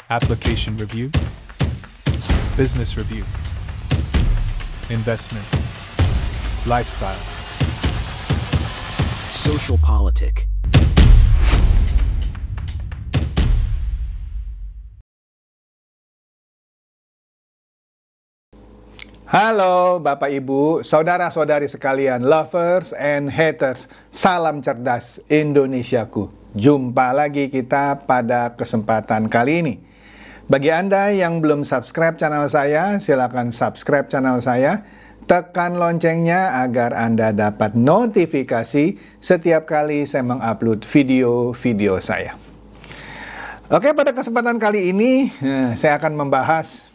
application review, business review, investment, lifestyle, social politic. Halo Bapak Ibu, saudara-saudari sekalian, lovers and haters, salam cerdas Indonesiaku. Jumpa lagi kita pada kesempatan kali ini. Bagi Anda yang belum subscribe channel saya, silakan subscribe channel saya. Tekan loncengnya agar Anda dapat notifikasi setiap kali saya mengupload video-video saya. Oke, pada kesempatan kali ini saya akan membahas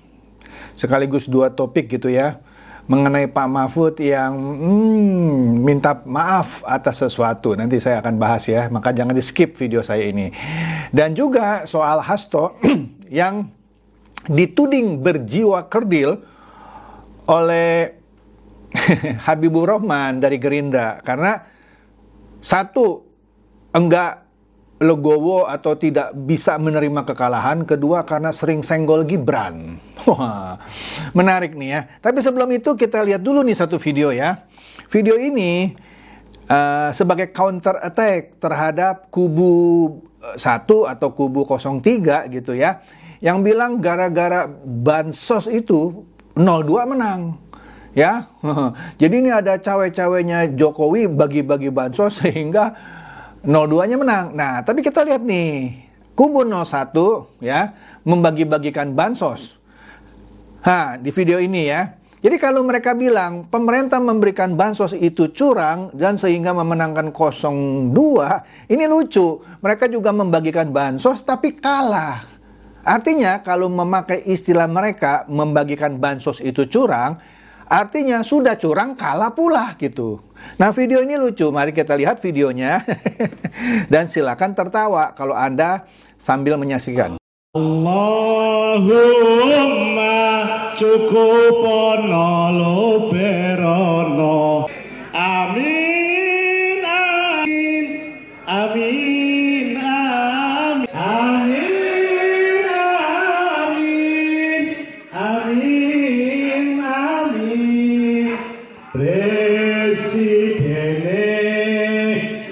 sekaligus dua topik gitu ya, mengenai Pak Mahfud yang minta maaf atas sesuatu. Nanti saya akan bahas ya, maka jangan di skip video saya ini. Dan juga soal Hasto yang dituding berjiwa kerdil oleh Habibur Rahman dari Gerindra. Karena satu, enggak legowo atau tidak bisa menerima kekalahan. Kedua, karena sering senggol Gibran. Wah, menarik nih ya. Tapi sebelum itu kita lihat dulu nih satu video ya. Video ini sebagai counter attack terhadap kubu 1 atau kubu 03 gitu ya. Yang bilang gara-gara bansos itu 02 menang. Ya. Jadi ini ada cawe-cawenya Jokowi bagi-bagi bansos sehingga 02-nya menang. Nah, tapi kita lihat nih, kubu 01 ya, membagi-bagikan bansos. Di video ini ya. Jadi kalau mereka bilang pemerintah memberikan bansos itu curang dan sehingga memenangkan 02, ini lucu. Mereka juga membagikan bansos tapi kalah. Artinya kalau memakai istilah mereka membagikan bansos itu curang, artinya sudah curang kalah pula gitu. Nah, video ini lucu. Mari kita lihat videonya. Dan silakan tertawa kalau Anda sambil menyaksikan. Allahumma cukupono lo perono. Amin, amin, amin, amin, amin, amin, amin, amin. Presiden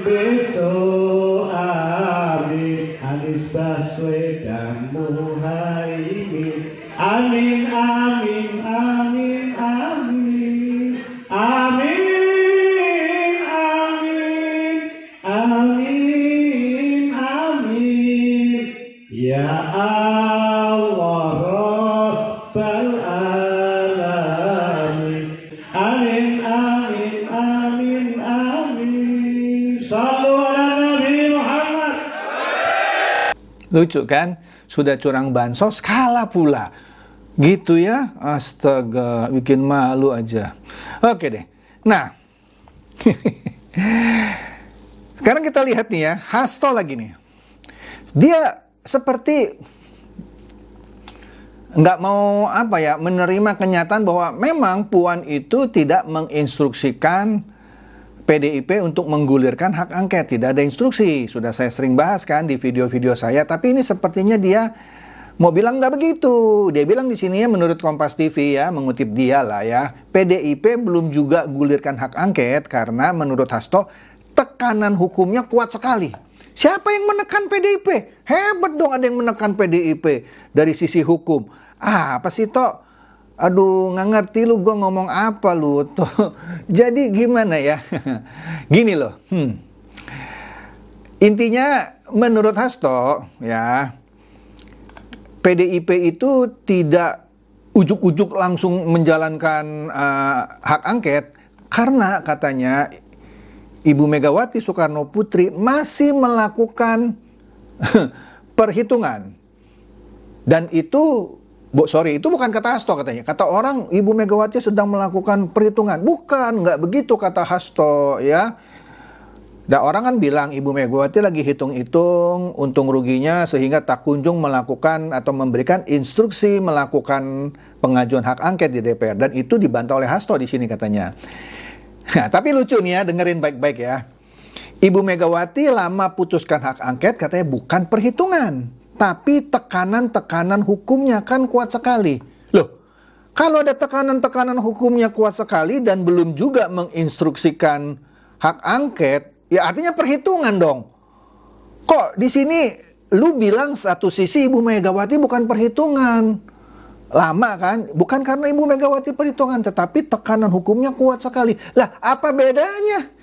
besok amin, Anies Baswedan Muhaimin, amin, amin, amin, amin, amin, amin, amin, amin, ya Allah Rabbal alamin, amin, amin, amin, amin. Sallu ala Nabi Muhammad. Lucu kan? Sudah curang bansos, kalah pula. Gitu ya? Astaga, bikin malu aja. Oke deh. Nah, sekarang kita lihat nih ya, Hasto lagi nih. Dia seperti nggak mau menerima kenyataan bahwa memang Puan itu tidak menginstruksikan PDIP untuk menggulirkan hak angket. Tidak ada instruksi. Sudah saya sering bahas kan di video-video saya. Tapi ini sepertinya dia mau bilang nggak begitu. Dia bilang di sini ya, menurut Kompas TV ya, mengutip dia lah ya, PDIP belum juga gulirkan hak angket karena menurut Hasto tekanan hukumnya kuat sekali. Siapa yang menekan PDIP? Hebat dong ada yang menekan PDIP dari sisi hukum. Apa sih Tok? Aduh, nggak ngerti lu gue ngomong apa lu Tok. Jadi gimana ya? Gini loh. Intinya menurut Hasto ya, PDIP itu tidak ujuk-ujuk langsung menjalankan hak angket karena katanya Ibu Megawati Soekarno Putri masih melakukan perhitungan. Dan itu, itu bukan kata Hasto katanya. Kata orang Ibu Megawati sedang melakukan perhitungan. Bukan, nggak begitu kata Hasto ya. Dan orang kan bilang Ibu Megawati lagi hitung-hitung untung ruginya sehingga tak kunjung melakukan atau memberikan instruksi melakukan pengajuan hak angket di DPR. Dan itu dibantah oleh Hasto di sini katanya. Nah, tapi lucu nih ya, dengerin baik-baik ya. Ibu Megawati lama putuskan hak angket katanya bukan perhitungan, tapi tekanan-tekanan hukumnya kan kuat sekali. Loh, kalau ada tekanan-tekanan hukumnya kuat sekali dan belum juga menginstruksikan hak angket, ya artinya perhitungan dong. Kok di sini lu bilang satu sisi Ibu Megawati bukan perhitungan? Lama kan? Bukan karena Ibu Megawati perhitungan, tetapi tekanan hukumnya kuat sekali. Lah, apa bedanya?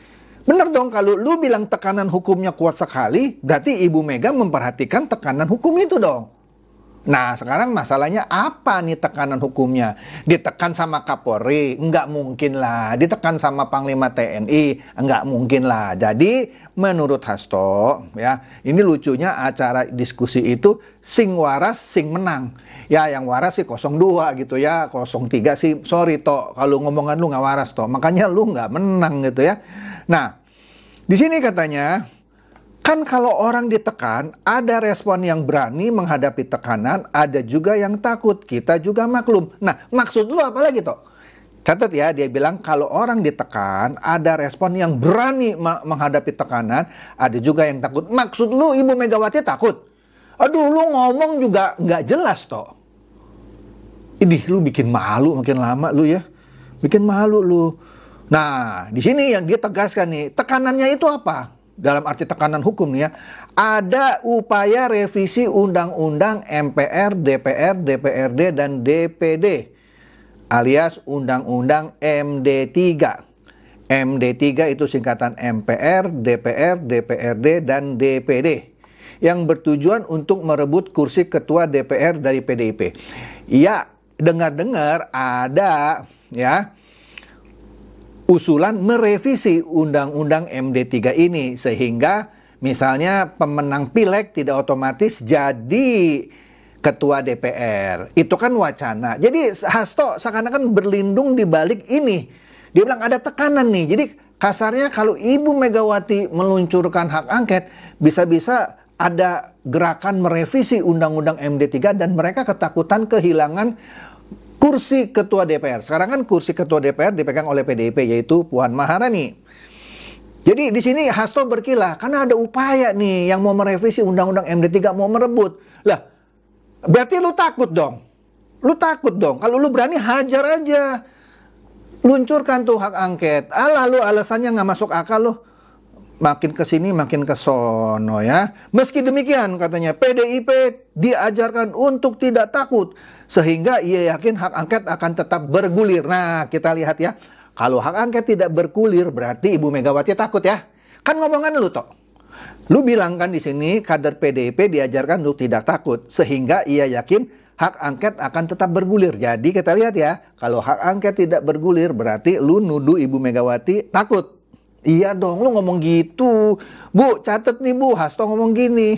Bener dong, kalau lu bilang tekanan hukumnya kuat sekali, berarti Ibu Mega memperhatikan tekanan hukum itu dong. Nah, sekarang masalahnya apa nih tekanan hukumnya? Ditekan sama Kapolri? Enggak mungkin lah. Ditekan sama Panglima TNI? Enggak mungkin lah. Jadi, menurut Hasto, ya, ini lucunya acara diskusi itu sing waras, sing menang. Ya, yang waras sih 02 gitu ya, 03 sih, sorry toh, kalau ngomongan lu nggak waras toh, makanya lu nggak menang gitu ya. Nah, di sini katanya, kan kalau orang ditekan, ada respon yang berani menghadapi tekanan, ada juga yang takut, kita juga maklum. Nah, maksud lu apa lagi toh? Catat ya, dia bilang kalau orang ditekan, ada respon yang berani menghadapi tekanan, ada juga yang takut. Maksud lu Ibu Megawati takut? Aduh, lu ngomong juga nggak jelas toh. Idih, lu bikin malu makin lama lu ya. Bikin malu lu. Nah, di sini yang dia tegaskan nih, tekanannya itu apa? Dalam arti tekanan hukum nih ya. Ada upaya revisi undang-undang MPR, DPR, DPRD, dan DPD. Alias undang-undang MD3. MD3 itu singkatan MPR, DPR, DPRD, dan DPD. Yang bertujuan untuk merebut kursi ketua DPR dari PDIP. Ya, dengar-dengar ada ya usulan merevisi undang-undang MD3 ini sehingga misalnya pemenang pileg tidak otomatis jadi ketua DPR. Itu kan wacana. Jadi Hasto seakan-akan berlindung di balik ini. Dia bilang ada tekanan nih. Jadi kasarnya kalau Ibu Megawati meluncurkan hak angket, bisa-bisa ada gerakan merevisi undang-undang MD3 dan mereka ketakutan kehilangan kursi ketua DPR. Sekarang kan kursi ketua DPR dipegang oleh PDIP, yaitu Puan Maharani. Jadi di sini Hasto berkilah karena ada upaya nih yang mau merevisi undang-undang MD3, mau merebut. Lah, berarti lu takut dong. Lu takut dong. Kalau lu berani hajar aja. Luncurkan tuh hak angket. Lalu alasannya nggak masuk akal lu. Makin ke sini makin ke sono ya. Meski demikian katanya PDIP diajarkan untuk tidak takut sehingga ia yakin hak angket akan tetap bergulir. Nah, kita lihat ya. Kalau hak angket tidak bergulir berarti Ibu Megawati takut ya. Kan ngomongan lu toh. Lu bilang kan di sini kader PDIP diajarkan untuk tidak takut sehingga ia yakin hak angket akan tetap bergulir. Jadi kita lihat ya, kalau hak angket tidak bergulir berarti lu nuduh Ibu Megawati takut. Iya dong, lu ngomong gitu. Bu, catet nih Bu, Hasto ngomong gini.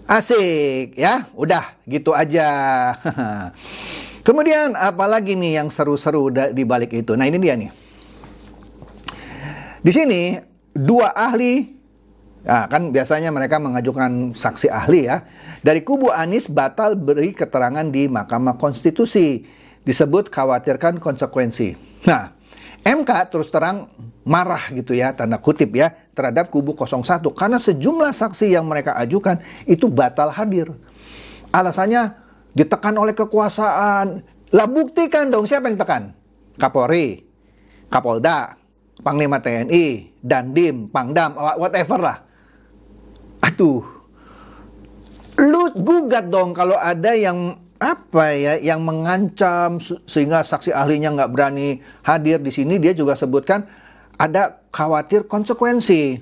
Asik ya, udah gitu aja. Kemudian apalagi nih yang seru-seru di balik itu. Nah, ini dia nih. Di sini dua ahli, nah, kan biasanya mereka mengajukan saksi ahli ya. Dari kubu Anies batal beri keterangan di Mahkamah Konstitusi. Disebut khawatirkan konsekuensi. Nah, MK terus terang marah gitu ya, tanda kutip ya, terhadap kubu 01 karena sejumlah saksi yang mereka ajukan itu batal hadir. Alasannya ditekan oleh kekuasaan. Lah buktikan dong siapa yang tekan? Kapolri, Kapolda, Panglima TNI, Dandim, Pangdam, whatever lah. Aduh. Lu gugat dong kalau ada yang yang mengancam sehingga saksi ahlinya nggak berani hadir di sini. Dia juga sebutkan ada khawatir konsekuensi.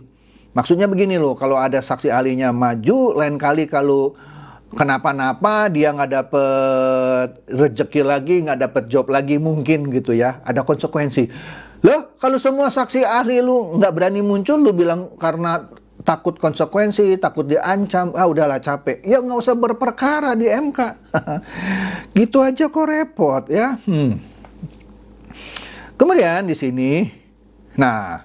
Maksudnya begini loh, kalau ada saksi ahlinya maju, lain kali kalau kenapa-napa dia nggak dapet rezeki lagi, nggak dapet job lagi mungkin gitu ya. Ada konsekuensi. Loh, kalau semua saksi ahli lu nggak berani muncul, lu bilang karena takut konsekuensi, takut diancam, udahlah capek. Ya nggak usah berperkara di MK. Gitu aja kok repot ya. Kemudian di sini, nah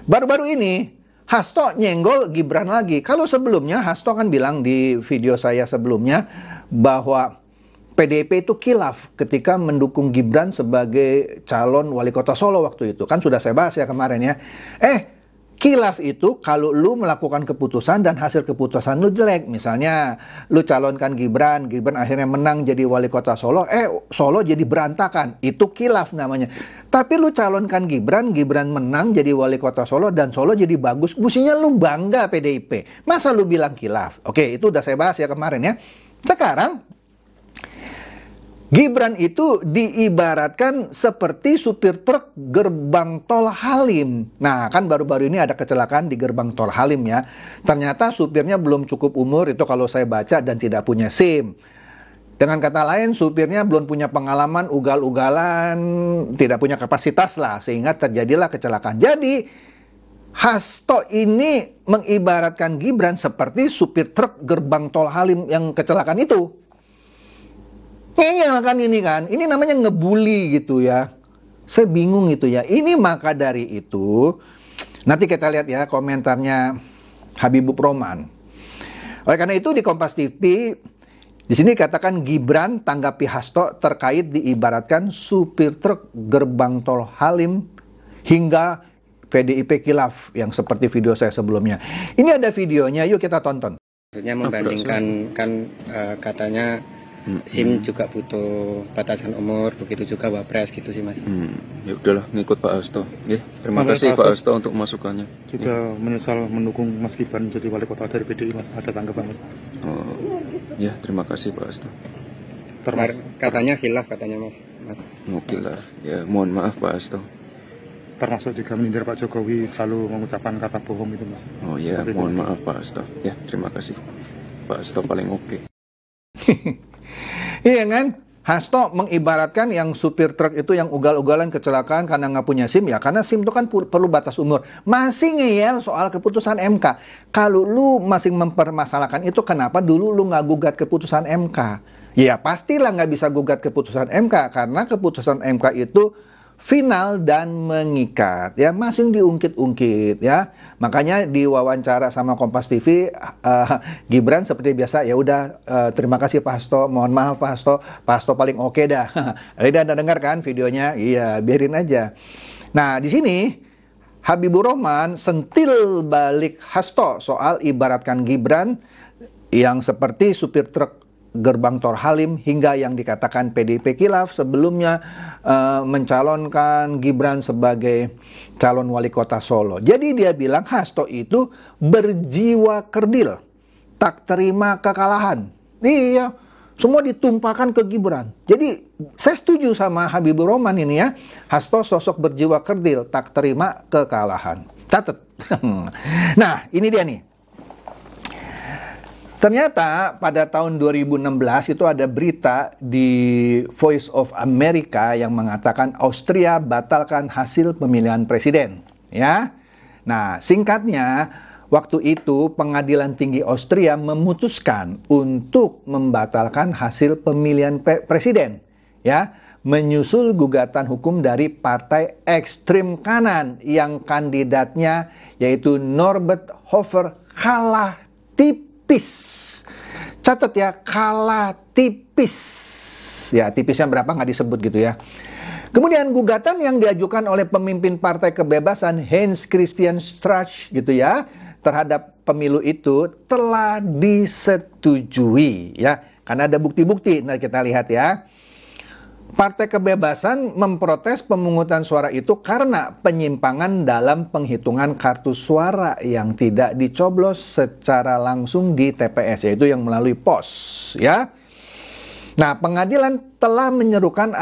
baru-baru ini Hasto nyenggol Gibran lagi. Kalau sebelumnya Hasto kan bilang di video saya sebelumnya bahwa PDIP itu khilaf ketika mendukung Gibran sebagai calon wali kota Solo waktu itu. Kan sudah saya bahas ya kemarin ya. Khilaf itu kalau lu melakukan keputusan dan hasil keputusan lu jelek. Misalnya lu calonkan Gibran akhirnya menang jadi wali kota Solo, Solo jadi berantakan. Itu khilaf namanya. Tapi lu calonkan Gibran menang jadi wali kota Solo dan Solo jadi bagus. Mestinya lu bangga PDIP. Masa lu bilang khilaf? Oke, itu udah saya bahas ya kemarin ya. Sekarang Gibran itu diibaratkan seperti supir truk gerbang tol Halim. Nah, kan baru-baru ini ada kecelakaan di gerbang tol Halim ya. Ternyata supirnya belum cukup umur, itu kalau saya baca, dan tidak punya SIM. Dengan kata lain, supirnya belum punya pengalaman, ugal-ugalan, tidak punya kapasitas lah, sehingga terjadilah kecelakaan. Jadi, Hasto ini mengibaratkan Gibran seperti supir truk gerbang tol Halim yang kecelakaan itu. Ngeyel kan ini kan, ini namanya ngebully gitu ya. Saya bingung itu ya. Ini maka dari itu, nanti kita lihat ya komentarnya Habibur Rahman. Oleh karena itu di Kompas TV, di sini katakan Gibran tanggapi Hasto terkait diibaratkan supir truk gerbang tol Halim hingga PDIP khilaf yang seperti video saya sebelumnya. Ini ada videonya, yuk kita tonton. Maksudnya membandingkan kan katanya SIM juga butuh batasan umur, begitu juga Wapres gitu sih Mas. Ya udahlah ngikut Pak Hasto. Terima kasih Pak Hasto untuk masukannya. Juga menyesal mendukung Mas Gibran jadi wali kota dari PDI Mas. Ada tanggapan Mas? Ya terima kasih Pak Hasto. Katanya khilaf katanya Mas. Khilaf. Ya mohon maaf Pak Hasto. Termasuk juga menyindir Pak Jokowi selalu mengucapkan kata bohong itu Mas. Ya mohon maaf Pak Hasto. Ya terima kasih. Pak Hasto paling oke. Iya kan? Hasto mengibaratkan yang supir truk itu yang ugal-ugalan kecelakaan karena nggak punya SIM ya. Karena SIM itu kan perlu batas umur. Masih ngeyel soal keputusan MK. Kalau lu masih mempermasalahkan itu, kenapa dulu lu nggak gugat keputusan MK? Ya pastilah nggak bisa gugat keputusan MK. Karena keputusan MK itu final dan mengikat ya, masing diungkit-ungkit ya. Makanya di wawancara sama Kompas TV, Gibran seperti biasa, ya udah terima kasih Pak Hasto, mohon maaf Pak Hasto paling oke dah. Udah dengar kan videonya? Iya, biarin aja. Nah, di sini Habibur Rahman sentil balik Hasto soal ibaratkan Gibran yang seperti supir truk gerbang tol Halim hingga yang dikatakan PDIP khilaf sebelumnya mencalonkan Gibran sebagai calon wali kota Solo. Jadi dia bilang Hasto itu berjiwa kerdil, tak terima kekalahan. Iya, semua ditumpahkan ke Gibran. Jadi saya setuju sama Habibur Rahman ini ya. Hasto sosok berjiwa kerdil, tak terima kekalahan. Catat. Nah, ini dia nih. Ternyata pada tahun 2016 itu ada berita di Voice of America yang mengatakan Austria batalkan hasil pemilihan presiden. Ya, nah singkatnya waktu itu Pengadilan Tinggi Austria memutuskan untuk membatalkan hasil pemilihan presiden. Ya, menyusul gugatan hukum dari partai ekstrim kanan yang kandidatnya yaitu Norbert Hofer kalah tipis. Catat ya, kalah tipis. Ya, tipisnya berapa nggak disebut gitu ya. Kemudian gugatan yang diajukan oleh pemimpin Partai Kebebasan Hans Christian Strache gitu ya terhadap pemilu itu telah disetujui ya. Karena ada bukti-bukti. Nah, kita lihat ya. Partai Kebebasan memprotes pemungutan suara itu karena penyimpangan dalam penghitungan kartu suara yang tidak dicoblos secara langsung di TPS, yaitu yang melalui pos, ya. Nah, pengadilan telah menyerukan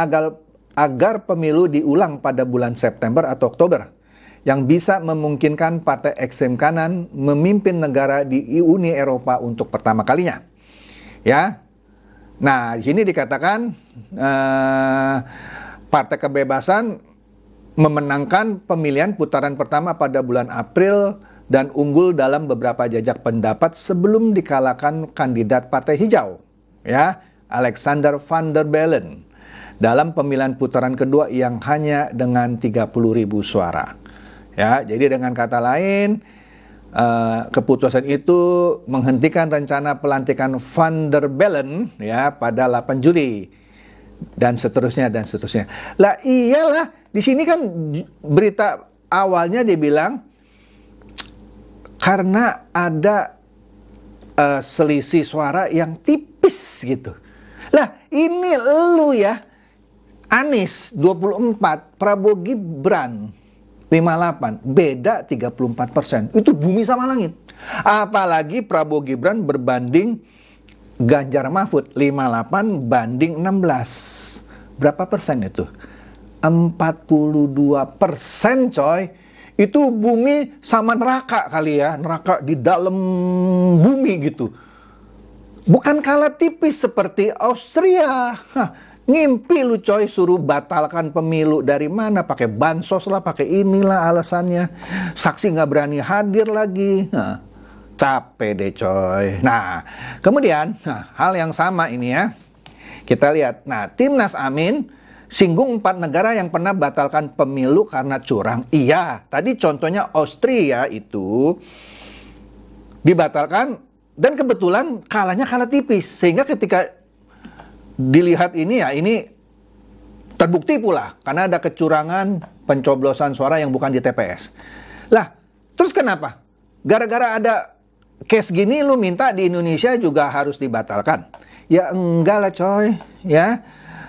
agar pemilu diulang pada bulan September atau Oktober, yang bisa memungkinkan partai ekstrem kanan memimpin negara di Uni Eropa untuk pertama kalinya, ya. Nah, di sini dikatakan Partai Kebebasan memenangkan pemilihan putaran pertama pada bulan April dan unggul dalam beberapa jajak pendapat sebelum dikalahkan kandidat Partai Hijau, ya, Alexander Van der Bellen, dalam pemilihan putaran kedua yang hanya dengan 30.000 suara. Ya, jadi dengan kata lain, keputusan itu menghentikan rencana pelantikan Van der Bellen ya pada 8 Juli dan seterusnya dan seterusnya. Lah iyalah, di sini kan berita awalnya dia bilang karena ada selisih suara yang tipis gitu. Lah, ini lu ya, Anies 24, Prabowo Gibran 58, beda 34%. Itu bumi sama langit. Apalagi Prabowo Gibran berbanding Ganjar Mahfud 58 banding 16. Berapa persen itu? 42%, coy. Itu bumi sama neraka kali ya, neraka di dalam bumi gitu. Bukan kalah tipis seperti Austria. Ngimpi lu coy, suruh batalkan pemilu dari mana? Pakai bansos lah, pakai inilah alasannya. Saksi nggak berani hadir lagi. Capek deh coy. Nah, kemudian hal yang sama ini ya. Kita lihat. Nah, Timnas Amin singgung 4 negara yang pernah batalkan pemilu karena curang. Iya, tadi contohnya Austria itu dibatalkan dan kebetulan kalahnya kalah tipis. Sehingga ketika dilihat ini ya, ini terbukti pula karena ada kecurangan pencoblosan suara yang bukan di TPS. Lah, terus kenapa? Gara-gara ada case gini lu minta di Indonesia juga harus dibatalkan? Ya enggak lah coy, ya.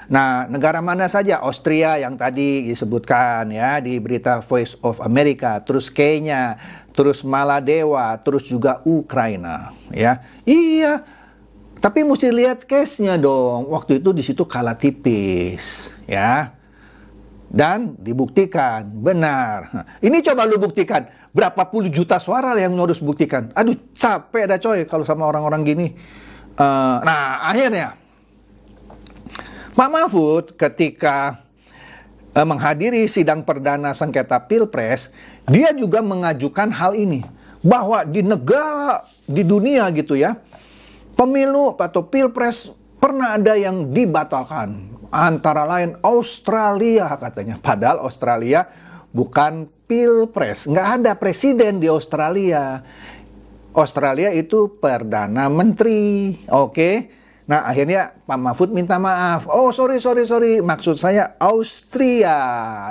Nah, negara mana saja? Austria yang tadi disebutkan ya di berita Voice of America, terus Kenya, terus Maladewa, terus juga Ukraina, ya. Iya. Tapi mesti lihat case-nya dong. Waktu itu di situ kalah tipis, ya. Dan dibuktikan benar. Ini coba lu buktikan. Berapa puluh juta suara yang lu harus buktikan. Aduh, capek dah coy kalau sama orang-orang gini. Nah, akhirnya Pak Mahfud ketika menghadiri sidang perdana sengketa Pilpres, dia juga mengajukan hal ini. Bahwa di negara, di dunia gitu ya, pemilu atau Pilpres pernah ada yang dibatalkan. Antara lain Australia katanya. Padahal Australia bukan Pilpres. Nggak ada presiden di Australia. Australia itu Perdana Menteri. Oke. Nah, akhirnya Pak Mahfud minta maaf. Oh, sorry. Maksud saya Austria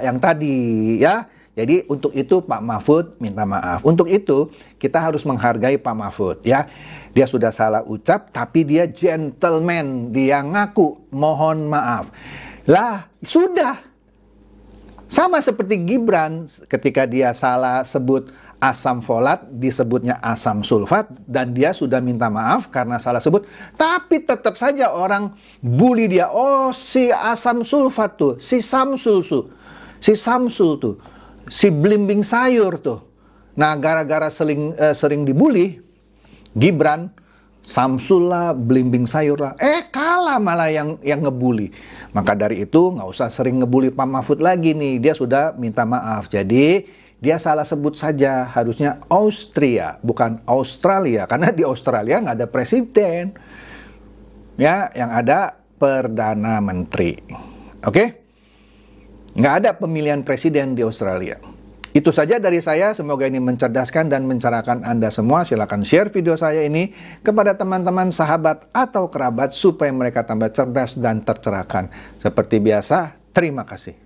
yang tadi, ya. Jadi, untuk itu Pak Mahfud minta maaf. Untuk itu, kita harus menghargai Pak Mahfud, ya. Dia sudah salah ucap, tapi dia gentleman. Dia ngaku, mohon maaf. Lah, sudah. Sama seperti Gibran, ketika dia salah sebut asam folat, disebutnya asam sulfat, dan dia sudah minta maaf karena salah sebut, tapi tetap saja orang bully dia. Oh, si asam sulfat tuh, si Samsul tuh, si belimbing sayur tuh. Nah, gara-gara sering dibully, Gibran, Samsul lah, belimbing sayur lah, kalah malah yang ngebully. Maka dari itu nggak usah sering ngebully Pak Mahfud lagi nih, dia sudah minta maaf. Jadi dia salah sebut saja, harusnya Austria, bukan Australia. Karena di Australia nggak ada presiden. Ya, yang ada Perdana Menteri. Oke? Nggak ada pemilihan presiden di Australia. Itu saja dari saya, semoga ini mencerdaskan dan mencerahkan Anda semua. Silakan share video saya ini kepada teman-teman, sahabat, atau kerabat supaya mereka tambah cerdas dan tercerahkan. Seperti biasa, terima kasih.